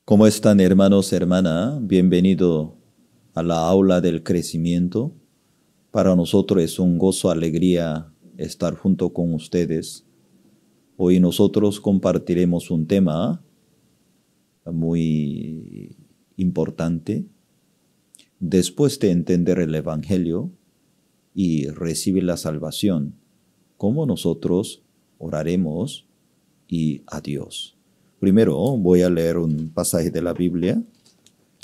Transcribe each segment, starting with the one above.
¿Cómo están, hermanos, hermana? Bienvenido a la aula del crecimiento. Para nosotros es un gozo, alegría estar junto con ustedes. Hoy nosotros compartiremos un tema muy importante. Después de entender el Evangelio y recibir la salvación, ¿cómo nosotros oraremos y a Dios? Primero voy a leer un pasaje de la Biblia.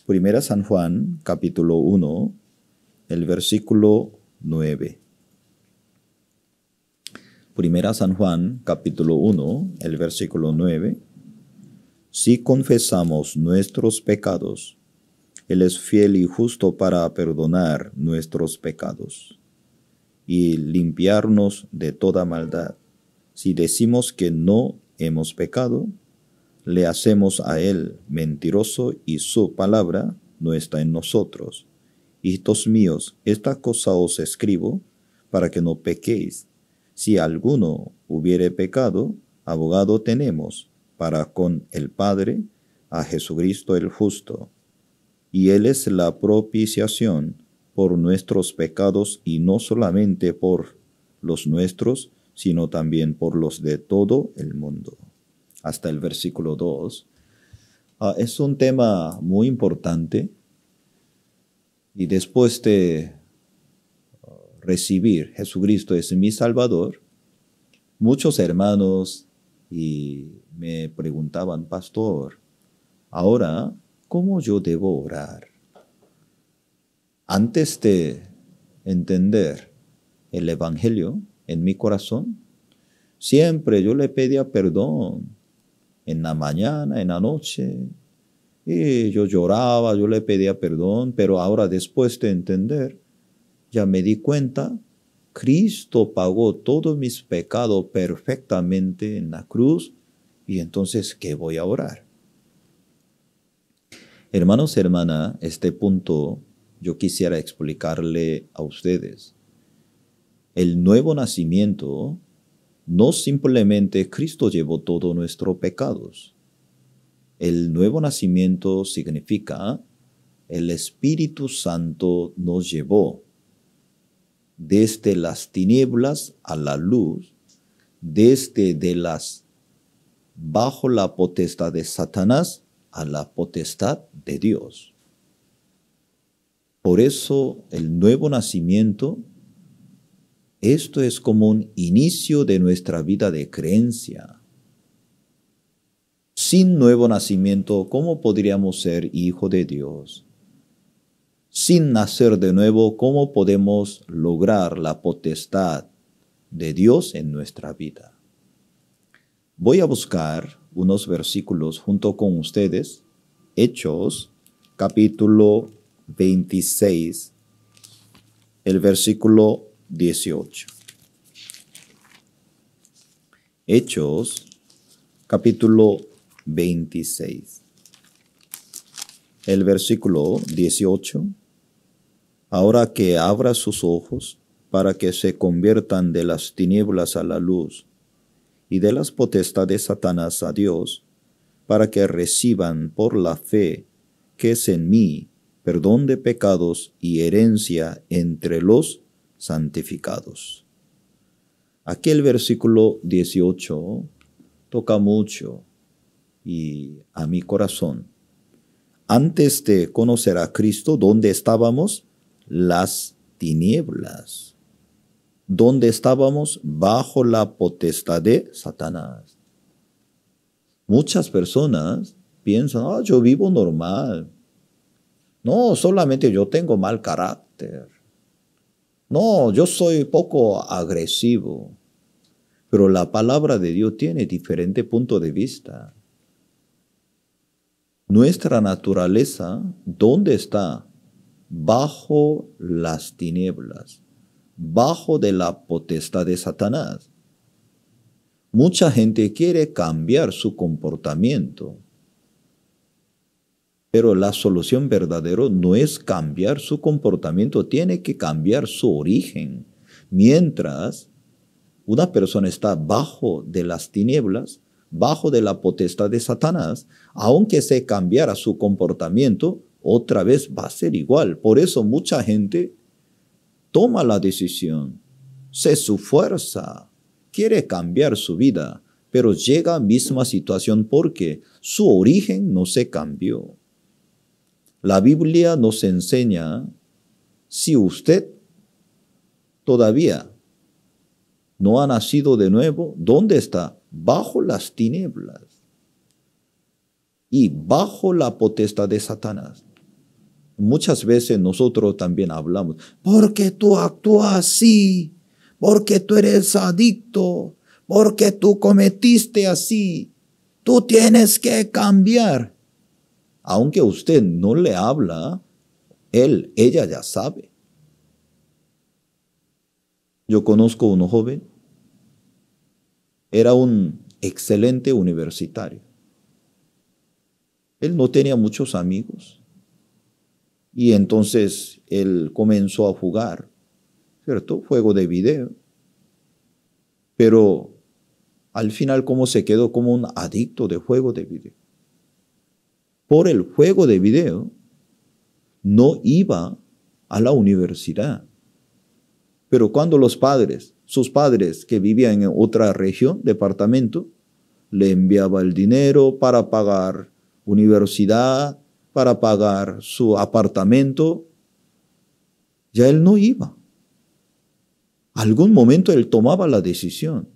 Primera San Juan, capítulo 1, el versículo 9. Primera San Juan, capítulo 1, el versículo 9. Si confesamos nuestros pecados, Él es fiel y justo para perdonar nuestros pecados y limpiarnos de toda maldad. Si decimos que no hemos pecado, le hacemos a Él mentiroso y su palabra no está en nosotros. Hijitos míos, esta cosa os escribo para que no pequéis. Si alguno hubiere pecado, abogado tenemos para con el Padre, a Jesucristo el justo. Y Él es la propiciación por nuestros pecados, y no solamente por los nuestros, sino también por los de todo el mundo. Hasta el versículo 2. Es un tema muy importante, y después de recibir Jesucristo es mi Salvador, muchos hermanos me preguntaban: pastor, ahora, ¿cómo yo debo orar? Antes de entender el Evangelio en mi corazón, siempre yo le pedía perdón en la mañana, en la noche, y yo lloraba, yo le pedía perdón, pero ahora después de entender, ya me di cuenta, Cristo pagó todos mis pecados perfectamente en la cruz, y entonces, ¿qué voy a orar? Hermanos, hermana, este punto yo quisiera explicarle a ustedes. El nuevo nacimiento no simplemente Cristo llevó todos nuestros pecados. El nuevo nacimiento significa el Espíritu Santo nos llevó desde las tinieblas a la luz, desde bajo la potestad de Satanás a la potestad de Dios. Por eso el nuevo nacimiento, esto es como un inicio de nuestra vida de creencia. Sin nuevo nacimiento, ¿cómo podríamos ser hijos de Dios? Sin nacer de nuevo, ¿cómo podemos lograr la potestad de Dios en nuestra vida? Voy a buscar unos versículos junto con ustedes. Hechos, capítulo 26, el versículo 18. Hechos, capítulo 26. El versículo 18. Ahora que abra sus ojos para que se conviertan de las tinieblas a la luz y de las potestades de Satanás a Dios, para que reciban por la fe que es en mí perdón de pecados y herencia entre los santificados. Aquí el versículo 18 toca mucho y a mi corazón. Antes de conocer a Cristo, ¿dónde estábamos? Las tinieblas. ¿Dónde estábamos? Bajo la potestad de Satanás. Muchas personas piensan: yo vivo normal. No, solamente yo tengo mal carácter. No, yo soy poco agresivo. Pero la palabra de Dios tiene diferente punto de vista. Nuestra naturaleza, ¿dónde está? Bajo las tinieblas, bajo de la potestad de Satanás. Mucha gente quiere cambiar su comportamiento, pero la solución verdadera no es cambiar su comportamiento, tiene que cambiar su origen. Mientras una persona está bajo de las tinieblas, bajo de la potestad de Satanás, aunque se cambiara su comportamiento, otra vez va a ser igual. Por eso mucha gente toma la decisión, se esfuerza, quiere cambiar su vida, pero llega a la misma situación porque su origen no se cambió. La Biblia nos enseña, si usted todavía no ha nacido de nuevo, ¿dónde está? Bajo las tinieblas y bajo la potestad de Satanás. Muchas veces nosotros también hablamos, porque tú actúas así, porque tú eres adicto, porque tú cometiste así, tú tienes que cambiar. Aunque usted no le habla, ella ya sabe. Yo conozco a un joven, era un excelente universitario. Él no tenía muchos amigos. Y entonces él comenzó a jugar, ¿cierto? Juego de video. Pero al final, ¿cómo se quedó? Como un adicto de juego de video. Por el juego de video, no iba a la universidad. Pero cuando sus padres que vivían en otra región, departamento, le enviaba el dinero para pagar universidad, para pagar su apartamento, ya él no iba. Algún momento él tomaba la decisión.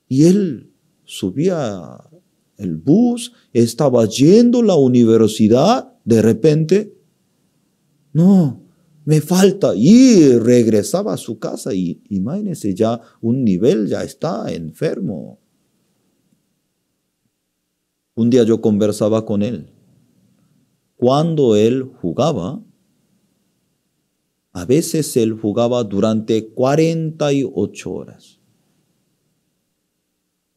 Y él subía el bus, estaba yendo a la universidad, de repente, no, me falta, y regresaba a su casa y imagínense ya un nivel, ya está enfermo. Un día yo conversaba con él. Cuando él jugaba, a veces él jugaba durante 48 horas.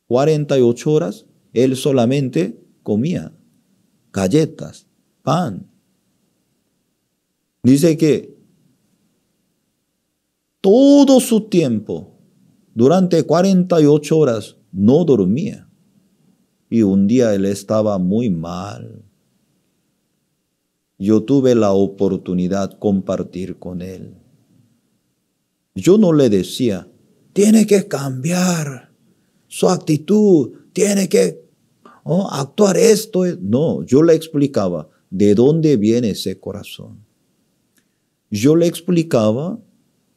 48 horas, él solamente comía galletas, pan. Dice que todo su tiempo, durante 48 horas, no dormía. Y un día él estaba muy mal. Yo tuve la oportunidad de compartir con él. Yo no le decía, tiene que cambiar su actitud, tiene que actuar esto. No, yo le explicaba de dónde viene ese corazón. Yo le explicaba,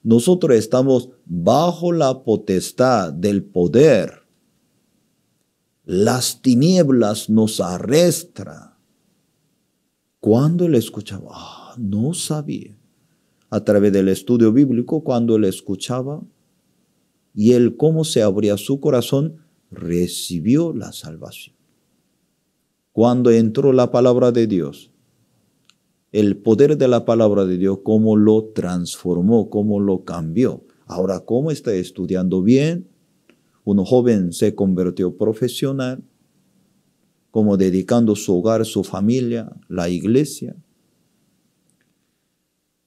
nosotros estamos bajo la potestad del poder. Las tinieblas nos arrastran. Cuando él escuchaba, no sabía. A través del estudio bíblico, cuando él escuchaba, y él cómo se abría su corazón, recibió la salvación. Cuando entró la palabra de Dios, el poder de la palabra de Dios, cómo lo transformó, cómo lo cambió. Ahora, cómo está estudiando bien, un joven se convirtió profesional, como dedicando su hogar, su familia, la iglesia.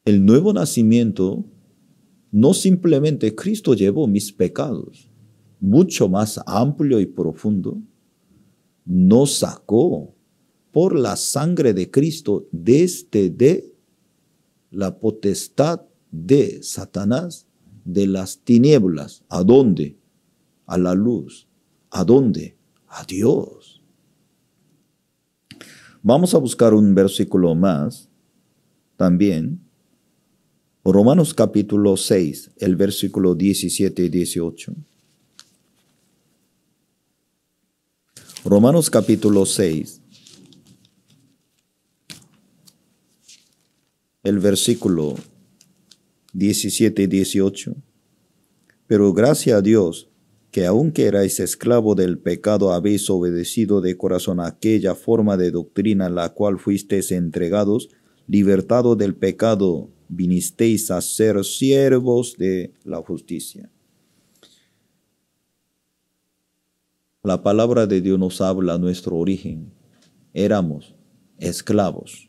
El nuevo nacimiento, no simplemente Cristo llevó mis pecados, mucho más amplio y profundo, nos sacó por la sangre de Cristo desde de la potestad de Satanás, de las tinieblas. ¿A dónde? A la luz. ¿A dónde? A Dios. Vamos a buscar un versículo más también. Romanos capítulo 6, el versículo 17 y 18. Romanos capítulo 6, el versículo 17 y 18. Pero gracias a Dios, que aunque erais esclavo del pecado, habéis obedecido de corazón a aquella forma de doctrina a la cual fuisteis entregados, libertado del pecado, vinisteis a ser siervos de la justicia. La palabra de Dios nos habla nuestro origen. Éramos esclavos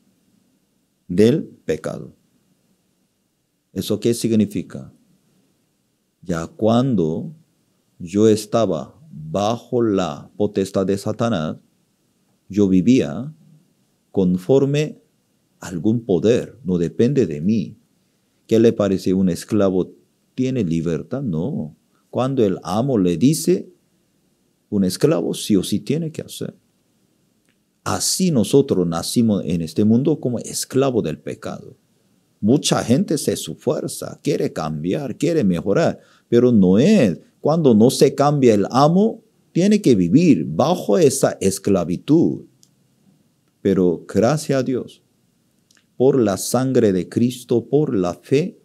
del pecado. ¿Eso qué significa? Ya cuando yo estaba bajo la potestad de Satanás, yo vivía conforme a algún poder, no depende de mí. ¿Qué le parece? ¿Un esclavo tiene libertad? No. Cuando el amo le dice, un esclavo sí o sí tiene que hacer. Así nosotros nacimos en este mundo como esclavos del pecado. Mucha gente se esfuerza, quiere cambiar, quiere mejorar, pero no es. Cuando no se cambia el amo, tiene que vivir bajo esa esclavitud. Pero gracias a Dios, por la sangre de Cristo, por la fe,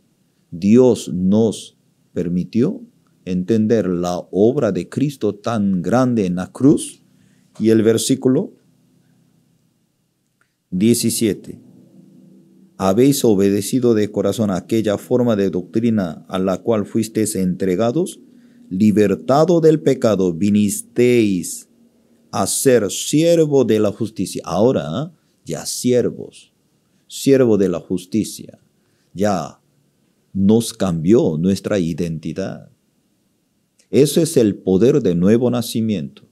Dios nos permitió entender la obra de Cristo tan grande en la cruz. Y el versículo 17. ¿Habéis obedecido de corazón a aquella forma de doctrina a la cual fuisteis entregados? Libertado del pecado, vinisteis a ser siervo de la justicia. Ahora, ya siervos, siervo de la justicia. Ya nos cambió nuestra identidad. Ese es el poder del nuevo nacimiento.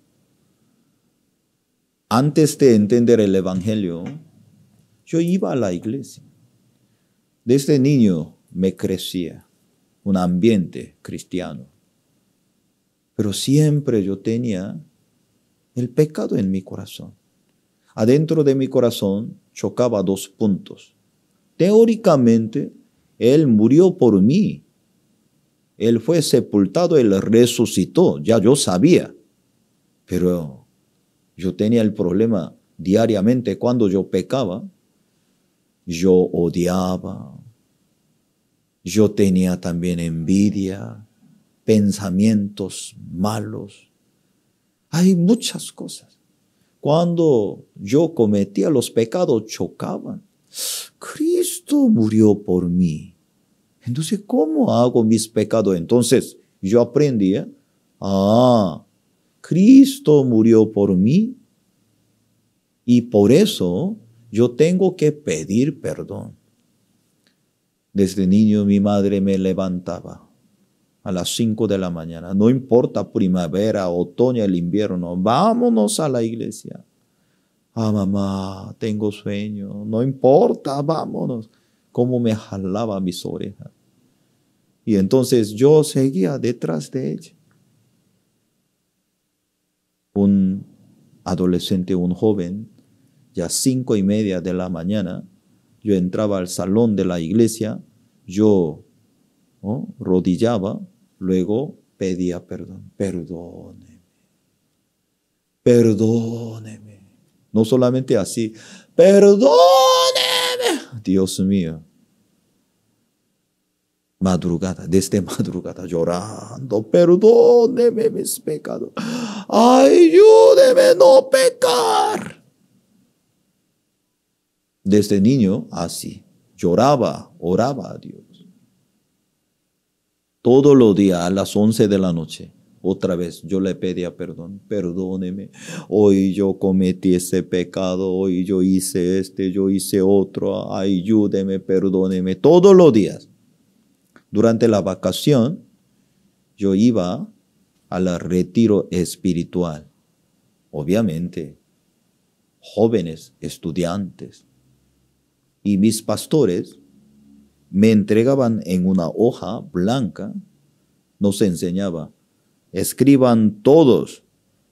Antes de entender el Evangelio, yo iba a la iglesia. Desde niño me crecía un ambiente cristiano. Pero siempre yo tenía el pecado en mi corazón. Adentro de mi corazón chocaba dos puntos. Teóricamente, Él murió por mí. Él fue sepultado, Él resucitó. Ya yo sabía. Pero yo tenía el problema diariamente cuando yo pecaba. Yo odiaba. Yo tenía también envidia, pensamientos malos. Hay muchas cosas. Cuando yo cometía los pecados, chocaban. Cristo murió por mí. Entonces, ¿cómo hago mis pecados? Entonces, yo aprendía, Cristo murió por mí y por eso yo tengo que pedir perdón. Desde niño mi madre me levantaba a las 5 de la mañana. No importa primavera, otoño, el invierno. Vámonos a la iglesia. Mamá, tengo sueño. No importa, vámonos. Cómo me jalaba mis orejas. Y entonces yo seguía detrás de ella. Un adolescente, un joven, ya 5:30 de la mañana, yo entraba al salón de la iglesia, yo rodillaba, luego pedía perdón. Perdóneme. Perdóneme. No solamente así, perdóneme. Dios mío. Madrugada, desde madrugada, llorando, perdóneme mis pecados. Ayúdeme a no pecar. Desde niño, así, lloraba, oraba a Dios. Todos los días a las 11 de la noche, otra vez yo le pedía perdón. Perdóneme, hoy yo cometí ese pecado, hoy yo hice yo hice otro, ayúdeme, perdóneme. Todos los días. Durante la vacación, yo iba al retiro espiritual. Obviamente, jóvenes, estudiantes. Y mis pastores me entregaban en una hoja blanca, nos enseñaba, escriban todos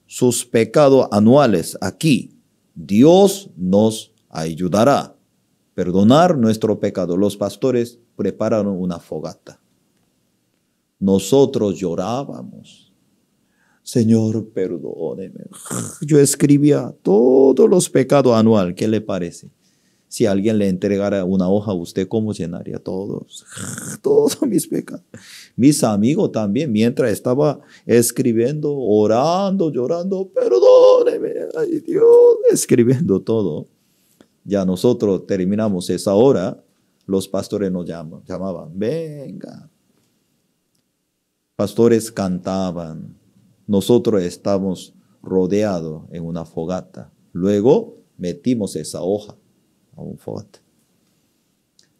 sus pecados anuales aquí. Dios nos ayudará. Perdonar nuestro pecado. Los pastores prepararon una fogata. Nosotros llorábamos. Señor, perdóneme. Yo escribía todos los pecados anuales. ¿Qué le parece? Si alguien le entregara una hoja, ¿usted cómo llenaría todos? Todos mis pecados. Mis amigos también, mientras estaba escribiendo, orando, llorando, perdóneme, ay Dios, escribiendo todo. Ya nosotros terminamos esa hora, los pastores nos llamaban, venga. Pastores cantaban, nosotros estábamos rodeados en una fogata. Luego metimos esa hoja a un fogata.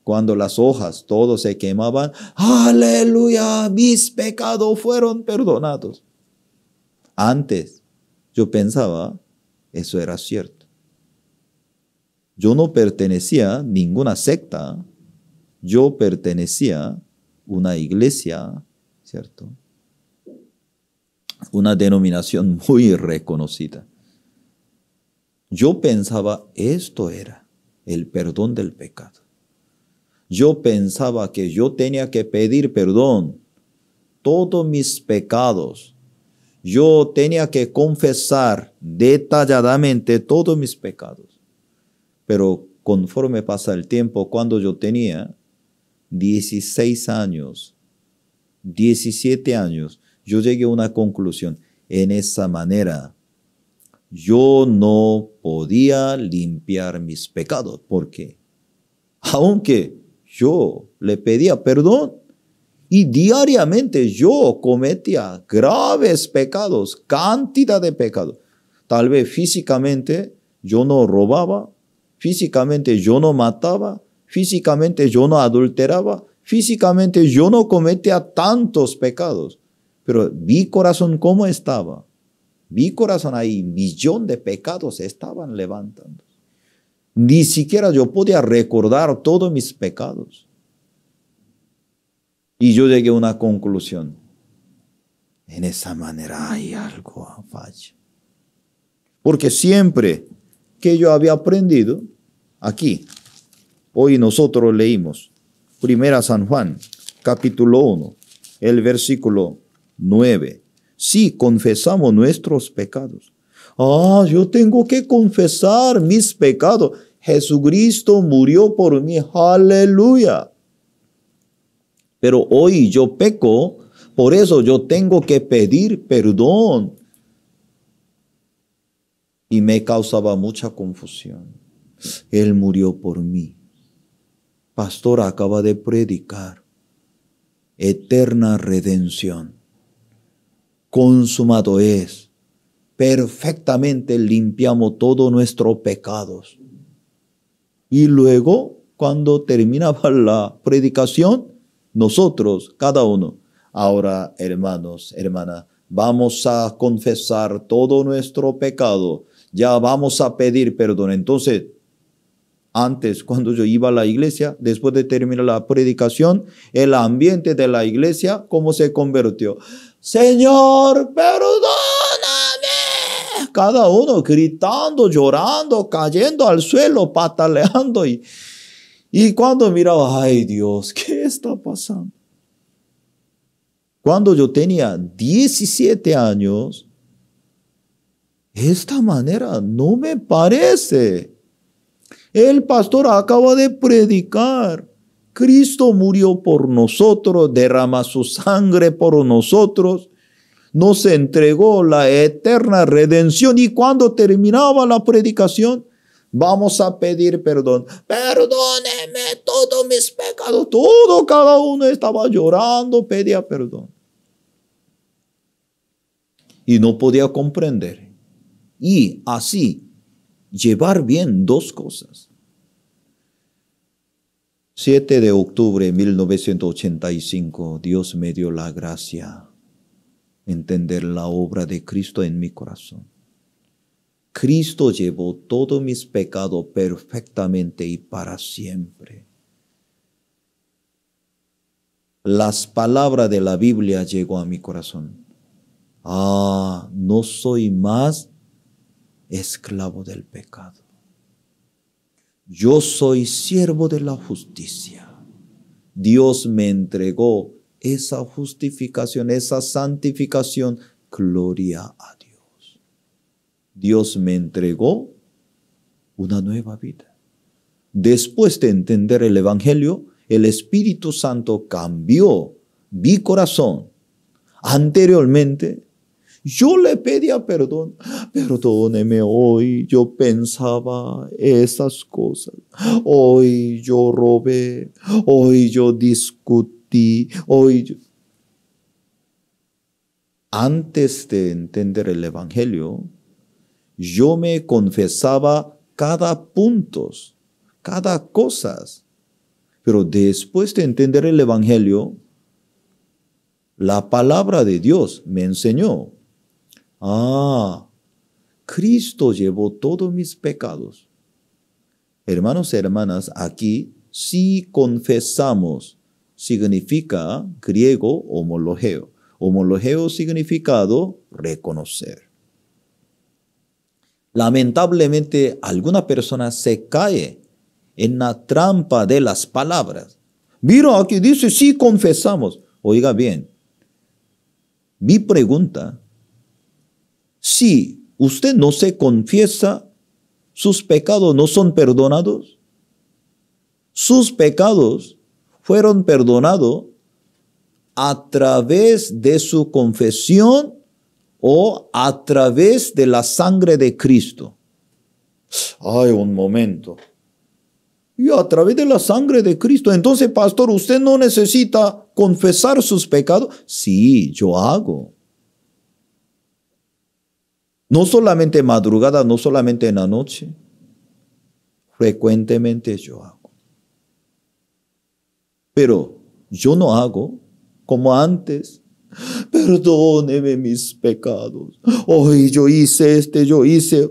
Cuando las hojas todos se quemaban, aleluya, mis pecados fueron perdonados. Antes yo pensaba, eso era cierto. Yo no pertenecía a ninguna secta, yo pertenecía a una iglesia, ¿cierto? Una denominación muy reconocida. Yo pensaba, esto era el perdón del pecado. Yo pensaba que yo tenía que pedir perdón todos mis pecados. Yo tenía que confesar detalladamente todos mis pecados. Pero conforme pasa el tiempo, cuando yo tenía 16 años, 17 años, yo llegué a una conclusión. En esa manera, yo no podía limpiar mis pecados. ¿Por qué? Aunque yo le pedía perdón y diariamente yo cometía graves pecados, cantidad de pecados. Tal vez físicamente yo no robaba, físicamente yo no mataba, físicamente yo no adulteraba, físicamente yo no cometía tantos pecados. Pero mi corazón, ¿cómo estaba? Mi corazón ahí, millón de pecados estaban levantando. Ni siquiera yo podía recordar todos mis pecados. Y yo llegué a una conclusión. En esa manera hay algo falla. Porque siempre que yo había aprendido, aquí, hoy nosotros leímos, 1 San Juan, capítulo 1, el versículo 9. Si confesamos nuestros pecados. Yo tengo que confesar mis pecados. Jesucristo murió por mí. Aleluya. Pero hoy yo peco, por eso yo tengo que pedir perdón. Y me causaba mucha confusión. Él murió por mí. Pastor acaba de predicar eterna redención. Consumado es. Perfectamente limpiamos todos nuestros pecados. Y luego, cuando terminaba la predicación, nosotros, cada uno, ahora hermanos, hermanas, vamos a confesar todo nuestro pecado. Ya vamos a pedir perdón. Entonces, antes, cuando yo iba a la iglesia, después de terminar la predicación, el ambiente de la iglesia, ¿cómo se convirtió? Señor, perdóname. Cada uno gritando, llorando, cayendo al suelo, pataleando. Y cuando miraba, ay Dios, ¿qué está pasando? Cuando yo tenía 17 años, esta manera no me parece. El pastor acaba de predicar. Cristo murió por nosotros, derrama su sangre por nosotros, nos entregó la eterna redención. Y cuando terminaba la predicación, vamos a pedir perdón. Perdóneme todos mis pecados. Todo, cada uno estaba llorando, pedía perdón. Y no podía comprender. Y así, llevar bien dos cosas. 7 de octubre de 1985, Dios me dio la gracia de entender la obra de Cristo en mi corazón. Cristo llevó todos mis pecados perfectamente y para siempre. Las palabras de la Biblia llegó a mi corazón. No soy más esclavo del pecado. Yo soy siervo de la justicia. Dios me entregó esa justificación, esa santificación. Gloria a Dios. Dios me entregó una nueva vida. Después de entender el Evangelio, el Espíritu Santo cambió mi corazón. Anteriormente, yo le pedía perdón. Perdóneme, hoy yo pensaba esas cosas. Hoy yo robé. Hoy yo discutí. Antes de entender el Evangelio, yo me confesaba cada punto, cada cosa. Pero después de entender el Evangelio, la palabra de Dios me enseñó Ah, Cristo llevó todos mis pecados. Hermanos y hermanas, aquí si confesamos significa griego homologeo. Homologeo significado reconocer. Lamentablemente, alguna persona se cae en la trampa de las palabras. Mira, aquí dice, sí confesamos. Oiga bien, mi pregunta, si usted no se confiesa, ¿sus pecados no son perdonados? Sus pecados fueron perdonados a través de su confesión o a través de la sangre de Cristo. Ay, un momento. Y a través de la sangre de Cristo. Entonces, pastor, ¿usted no necesita confesar sus pecados? Sí, yo hago. No solamente madrugada, no solamente en la noche. Frecuentemente yo hago. Pero yo no hago como antes. Perdóneme mis pecados. Hoy yo hice yo hice.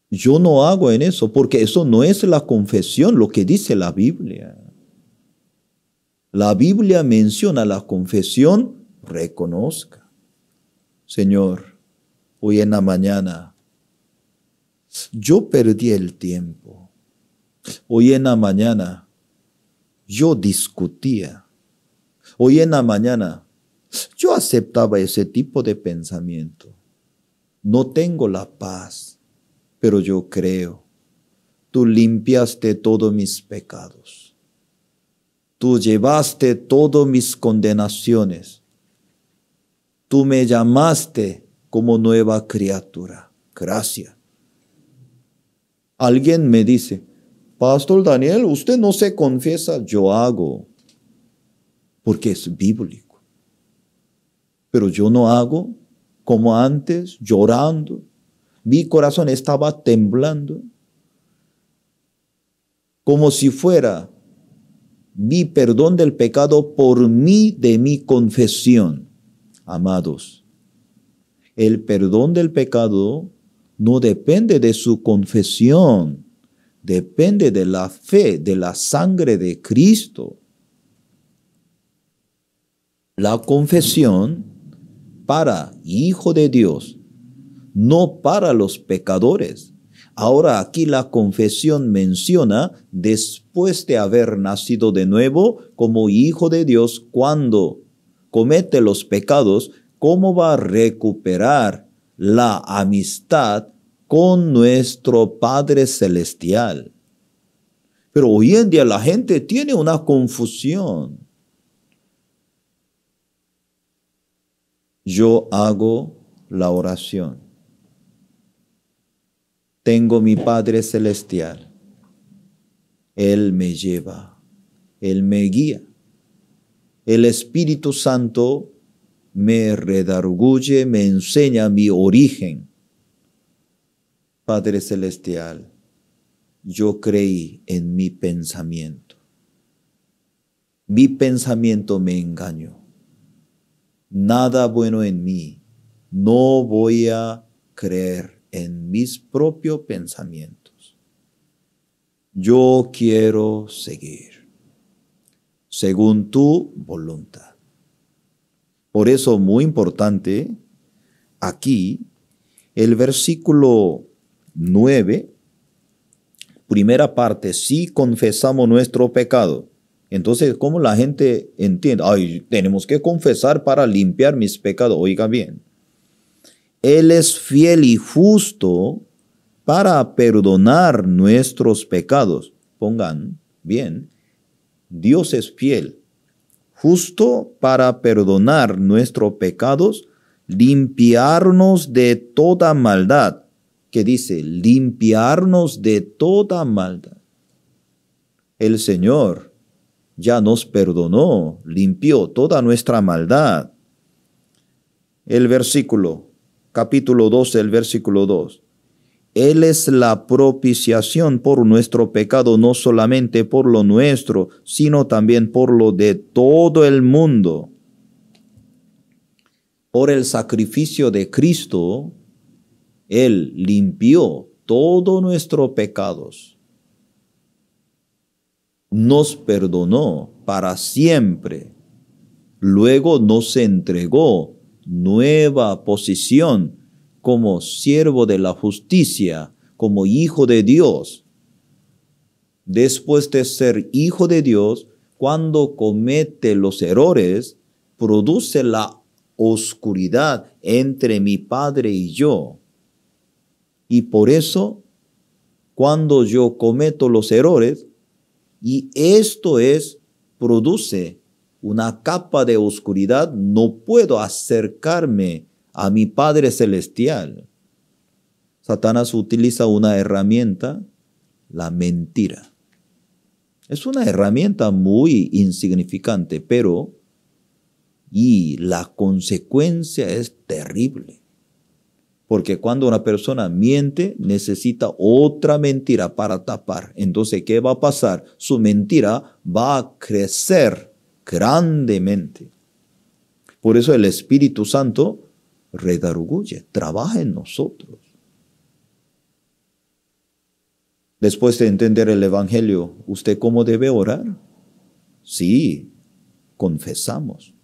Yo no hago en eso, porque eso no es la confesión, lo que dice la Biblia. La Biblia menciona la confesión, reconozca. Señor, hoy en la mañana, yo perdí el tiempo. Hoy en la mañana, yo discutía. Hoy en la mañana, yo aceptaba ese tipo de pensamiento. No tengo la paz, pero yo creo. Tú limpiaste todos mis pecados. Tú llevaste todas mis condenaciones. Tú me llamaste como nueva criatura. Gracias. Alguien me dice, Pastor Daniel, usted no se confiesa. Yo hago, porque es bíblico. Pero yo no hago como antes, llorando. Mi corazón estaba temblando, como si fuera mi perdón del pecado por mí de mi confesión. Amados, el perdón del pecado no depende de su confesión, depende de la fe, de la sangre de Cristo. La confesión para hijo de Dios, no para los pecadores. Ahora aquí la confesión menciona después de haber nacido de nuevo como hijo de Dios, cuando comete los pecados, ¿cómo va a recuperar la amistad con nuestro Padre Celestial? Pero hoy en día la gente tiene una confusión. Yo hago la oración. Tengo mi Padre Celestial. Él me lleva. Él me guía. El Espíritu Santo me redarguye, me enseña mi origen. Padre Celestial, yo creí en mi pensamiento. Mi pensamiento me engañó. Nada bueno en mí. No voy a creer en mis propios pensamientos. Yo quiero seguir según tu voluntad. Por eso, muy importante, aquí, el versículo 9, primera parte, si confesamos nuestro pecado. Entonces, ¿cómo la gente entiende? Ay, tenemos que confesar para limpiar mis pecados. Oiga bien. Él es fiel y justo para perdonar nuestros pecados. Pongan bien. Dios es fiel, justo para perdonar nuestros pecados, limpiarnos de toda maldad. ¿Qué dice? Limpiarnos de toda maldad. El Señor ya nos perdonó, limpió toda nuestra maldad. El versículo, capítulo 12, el versículo 2. Él es la propiciación por nuestro pecado, no solamente por lo nuestro, sino también por lo de todo el mundo. Por el sacrificio de Cristo, Él limpió todos nuestros pecados. Nos perdonó para siempre. Luego nos entregó nueva posición como siervo de la justicia, como hijo de Dios. Después de ser hijo de Dios, cuando comete los errores, produce la oscuridad entre mi Padre y yo. Y por eso, cuando yo cometo los errores, y esto produce una capa de oscuridad, no puedo acercarme a mi Padre Celestial. Satanás utiliza una herramienta, la mentira. Es una herramienta muy insignificante, pero y la consecuencia es terrible. Porque cuando una persona miente, necesita otra mentira para tapar. Entonces, ¿qué va a pasar? Su mentira va a crecer grandemente. Por eso el Espíritu Santo redarguye, trabaja en nosotros. Después de entender el Evangelio, ¿usted cómo debe orar? Sí, confesamos.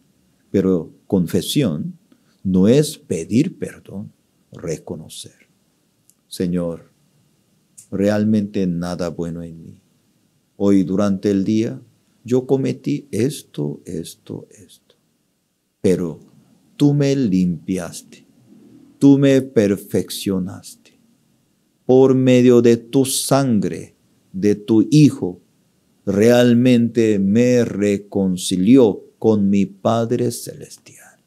Pero confesión no es pedir perdón, reconocer. Señor, realmente nada bueno en mí. Hoy durante el día yo cometí esto. Pero tú me limpiaste, tú me perfeccionaste. Por medio de tu sangre, de tu Hijo, realmente me reconcilió con mi Padre Celestial.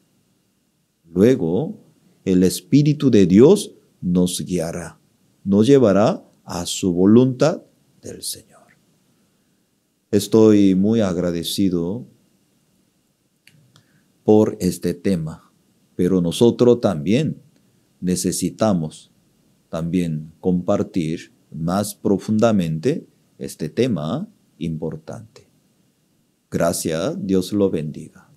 Luego, el Espíritu de Dios nos guiará, nos llevará a su voluntad del Señor. Estoy muy agradecido por este tema, pero nosotros también necesitamos compartir más profundamente este tema importante. Gracias, Dios lo bendiga.